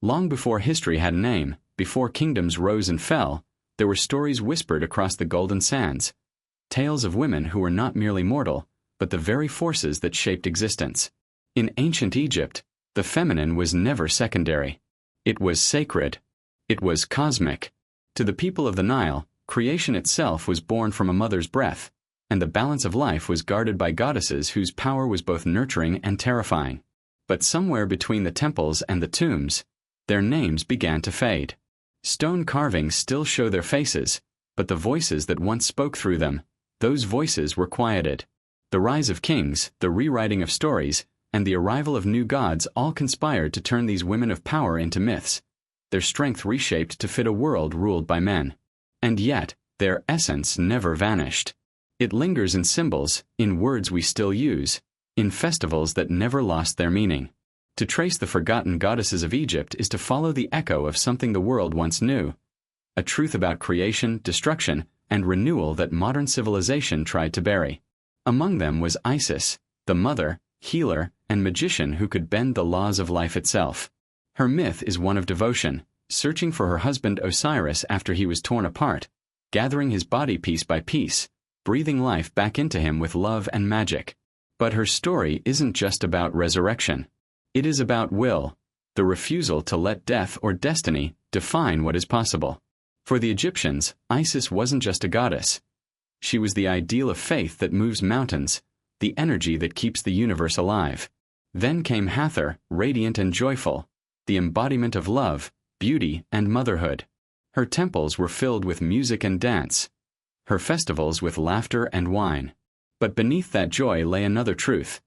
Long before history had a name, before kingdoms rose and fell, there were stories whispered across the golden sands. Tales of women who were not merely mortal, but the very forces that shaped existence. In ancient Egypt, the feminine was never secondary. It was sacred. It was cosmic. To the people of the Nile, creation itself was born from a mother's breath, and the balance of life was guarded by goddesses whose power was both nurturing and terrifying. But somewhere between the temples and the tombs, their names began to fade. Stone carvings still show their faces, but the voices that once spoke through them, those voices were quieted. The rise of kings, the rewriting of stories, and the arrival of new gods all conspired to turn these women of power into myths, their strength reshaped to fit a world ruled by men. And yet, their essence never vanished. It lingers in symbols, in words we still use, in festivals that never lost their meaning. To trace the forgotten goddesses of Egypt is to follow the echo of something the world once knew, a truth about creation, destruction, and renewal that modern civilization tried to bury. Among them was Isis, the mother, healer, and magician who could bend the laws of life itself. Her myth is one of devotion, searching for her husband Osiris after he was torn apart, gathering his body piece by piece, breathing life back into him with love and magic. But her story isn't just about resurrection. It is about will, the refusal to let death or destiny define what is possible. For the Egyptians, Isis wasn't just a goddess. She was the ideal of faith that moves mountains, the energy that keeps the universe alive. Then came Hathor, radiant and joyful, the embodiment of love, beauty, and motherhood. Her temples were filled with music and dance, her festivals with laughter and wine. But beneath that joy lay another truth.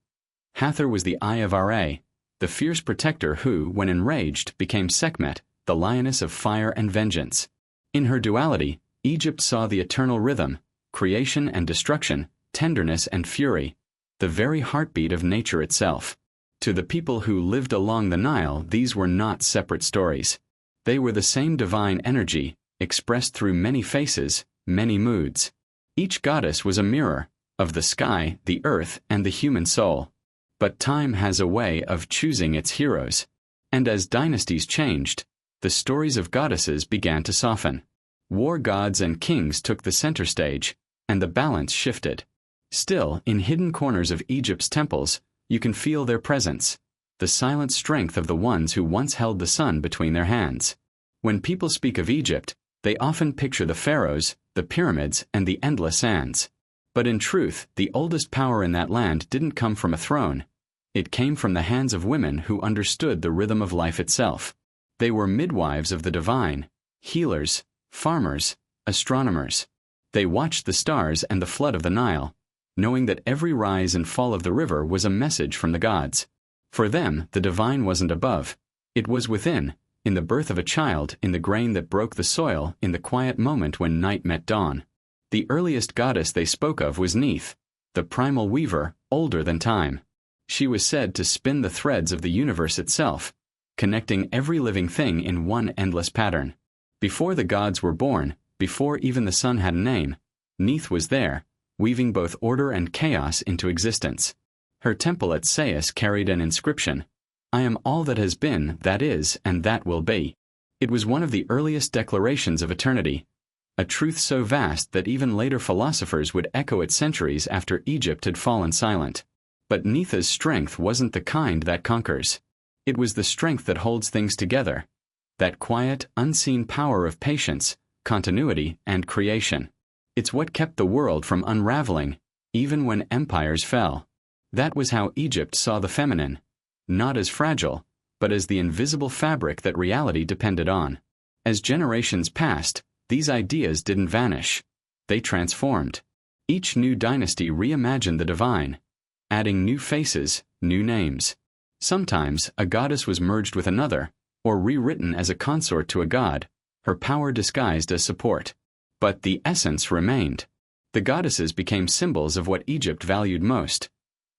Hathor was the Eye of Ra, the fierce protector who, when enraged, became Sekhmet, the lioness of fire and vengeance. In her duality, Egypt saw the eternal rhythm, creation and destruction, tenderness and fury, the very heartbeat of nature itself. To the people who lived along the Nile, these were not separate stories. They were the same divine energy, expressed through many faces, many moods. Each goddess was a mirror of the sky, the earth, and the human soul. But time has a way of choosing its heroes. And as dynasties changed, the stories of goddesses began to soften. War gods and kings took the center stage, and the balance shifted. Still, in hidden corners of Egypt's temples, you can feel their presence, the silent strength of the ones who once held the sun between their hands. When people speak of Egypt, they often picture the pharaohs, the pyramids, and the endless sands. But in truth, the oldest power in that land didn't come from a throne. It came from the hands of women who understood the rhythm of life itself. They were midwives of the divine, healers, farmers, astronomers. They watched the stars and the flood of the Nile, knowing that every rise and fall of the river was a message from the gods. For them, the divine wasn't above. It was within, in the birth of a child, in the grain that broke the soil, in the quiet moment when night met dawn. The earliest goddess they spoke of was Neith, the primal weaver, older than time. She was said to spin the threads of the universe itself, connecting every living thing in one endless pattern. Before the gods were born, before even the sun had a name, Neith was there, weaving both order and chaos into existence. Her temple at Sais carried an inscription, "I am all that has been, that is, and that will be." It was one of the earliest declarations of eternity, a truth so vast that even later philosophers would echo it centuries after Egypt had fallen silent. But Neith's strength wasn't the kind that conquers. It was the strength that holds things together, that quiet, unseen power of patience, continuity, and creation. It's what kept the world from unraveling, even when empires fell. That was how Egypt saw the feminine, not as fragile, but as the invisible fabric that reality depended on. As generations passed, these ideas didn't vanish. They transformed. Each new dynasty reimagined the divine, adding new faces, new names. Sometimes, a goddess was merged with another, or rewritten as a consort to a god, her power disguised as support. But the essence remained. The goddesses became symbols of what Egypt valued most: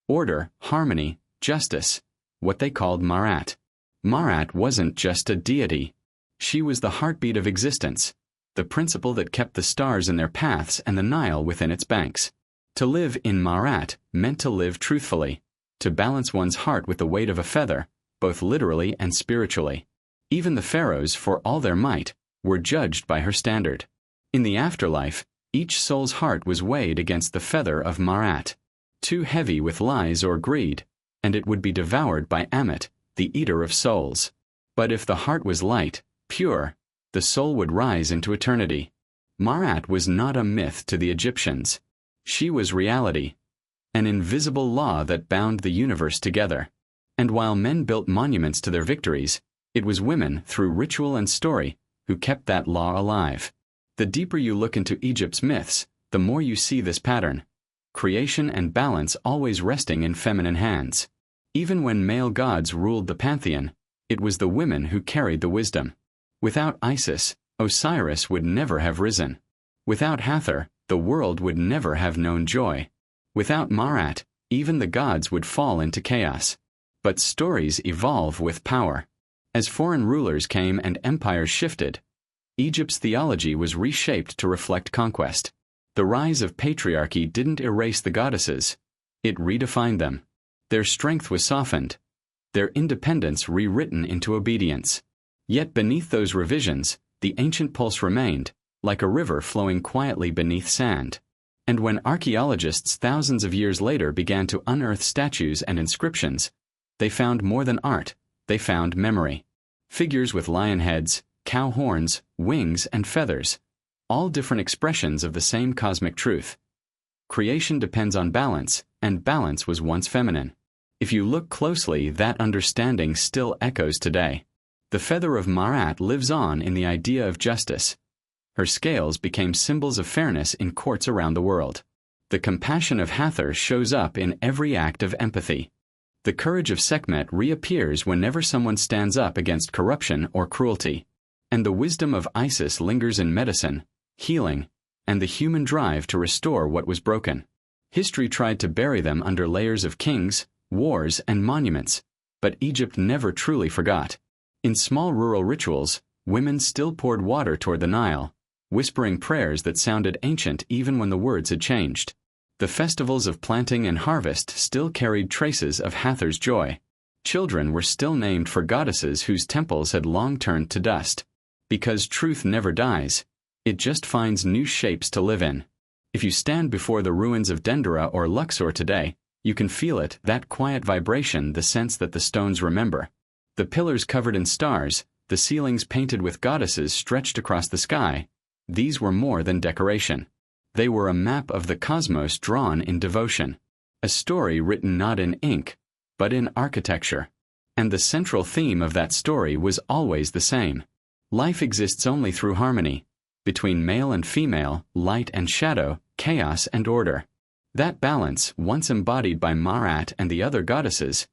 order, harmony, justice, what they called Marat. Marat wasn't just a deity. She was the heartbeat of existence, the principle that kept the stars in their paths and the Nile within its banks. To live in Marat meant to live truthfully, to balance one's heart with the weight of a feather, both literally and spiritually. Even the pharaohs, for all their might, were judged by her standard. In the afterlife, each soul's heart was weighed against the feather of Marat, too heavy with lies or greed, and it would be devoured by Ammit, the eater of souls. But if the heart was light, pure, the soul would rise into eternity. Marat was not a myth to the Egyptians. She was reality, an invisible law that bound the universe together. And while men built monuments to their victories, it was women, through ritual and story, who kept that law alive. The deeper you look into Egypt's myths, the more you see this pattern: creation and balance always resting in feminine hands. Even when male gods ruled the pantheon, it was the women who carried the wisdom. Without Isis, Osiris would never have risen. Without Hathor, the world would never have known joy. Without Marat, even the gods would fall into chaos. But stories evolve with power. As foreign rulers came and empires shifted, Egypt's theology was reshaped to reflect conquest. The rise of patriarchy didn't erase the goddesses, it redefined them. Their strength was softened, their independence rewritten into obedience. Yet beneath those revisions, the ancient pulse remained, like a river flowing quietly beneath sand. And when archaeologists thousands of years later began to unearth statues and inscriptions, they found more than art, they found memory. Figures with lion heads, cow horns, wings, and feathers, all different expressions of the same cosmic truth. Creation depends on balance, and balance was once feminine. If you look closely, that understanding still echoes today. The feather of Marat lives on in the idea of justice. Her scales became symbols of fairness in courts around the world. The compassion of Hathor shows up in every act of empathy. The courage of Sekhmet reappears whenever someone stands up against corruption or cruelty. And the wisdom of Isis lingers in medicine, healing, and the human drive to restore what was broken. History tried to bury them under layers of kings, wars, and monuments, but Egypt never truly forgot. In small rural rituals, women still poured water toward the Nile, whispering prayers that sounded ancient even when the words had changed. The festivals of planting and harvest still carried traces of Hathor's joy. Children were still named for goddesses whose temples had long turned to dust. Because truth never dies, it just finds new shapes to live in. If you stand before the ruins of Dendera or Luxor today, you can feel it, that quiet vibration, the sense that the stones remember. The pillars covered in stars, the ceilings painted with goddesses stretched across the sky, these were more than decoration. They were a map of the cosmos drawn in devotion. A story written not in ink, but in architecture. And the central theme of that story was always the same. Life exists only through harmony, between male and female, light and shadow, chaos and order. That balance, once embodied by Marat and the other goddesses,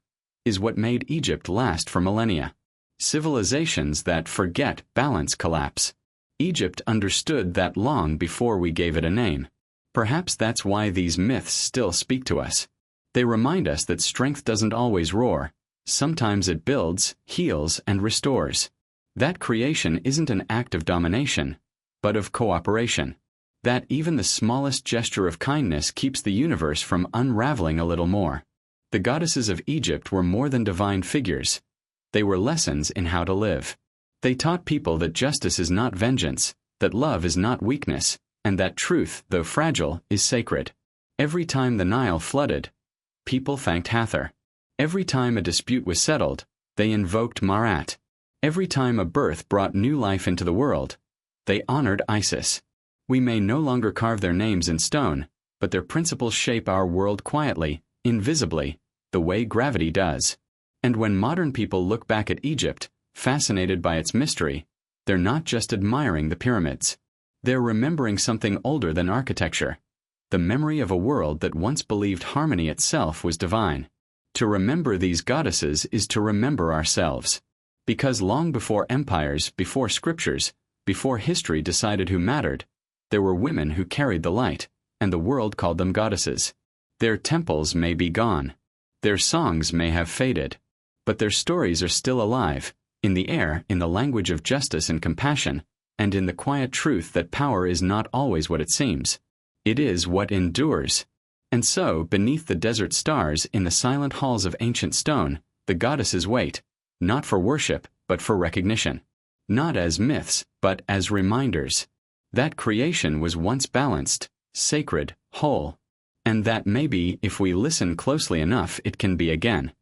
is what made Egypt last for millennia. Civilizations that forget balance collapse. Egypt understood that long before we gave it a name. Perhaps that's why these myths still speak to us. They remind us that strength doesn't always roar. Sometimes it builds, heals, and restores. That creation isn't an act of domination, but of cooperation. That even the smallest gesture of kindness keeps the universe from unraveling a little more. The goddesses of Egypt were more than divine figures. They were lessons in how to live. They taught people that justice is not vengeance, that love is not weakness, and that truth, though fragile, is sacred. Every time the Nile flooded, people thanked Hathor. Every time a dispute was settled, they invoked Marat. Every time a birth brought new life into the world, they honored Isis. We may no longer carve their names in stone, but their principles shape our world quietly, invisibly, the way gravity does. And when modern people look back at Egypt, fascinated by its mystery, they're not just admiring the pyramids. They're remembering something older than architecture, the memory of a world that once believed harmony itself was divine. To remember these goddesses is to remember ourselves. Because long before empires, before scriptures, before history decided who mattered, there were women who carried the light, and the world called them goddesses. Their temples may be gone. Their songs may have faded. But their stories are still alive, in the air, in the language of justice and compassion, and in the quiet truth that power is not always what it seems. It is what endures. And so, beneath the desert stars, in the silent halls of ancient stone, the goddesses wait, not for worship, but for recognition. Not as myths, but as reminders. That creation was once balanced, sacred, whole. And that maybe, if we listen closely enough, it can be again.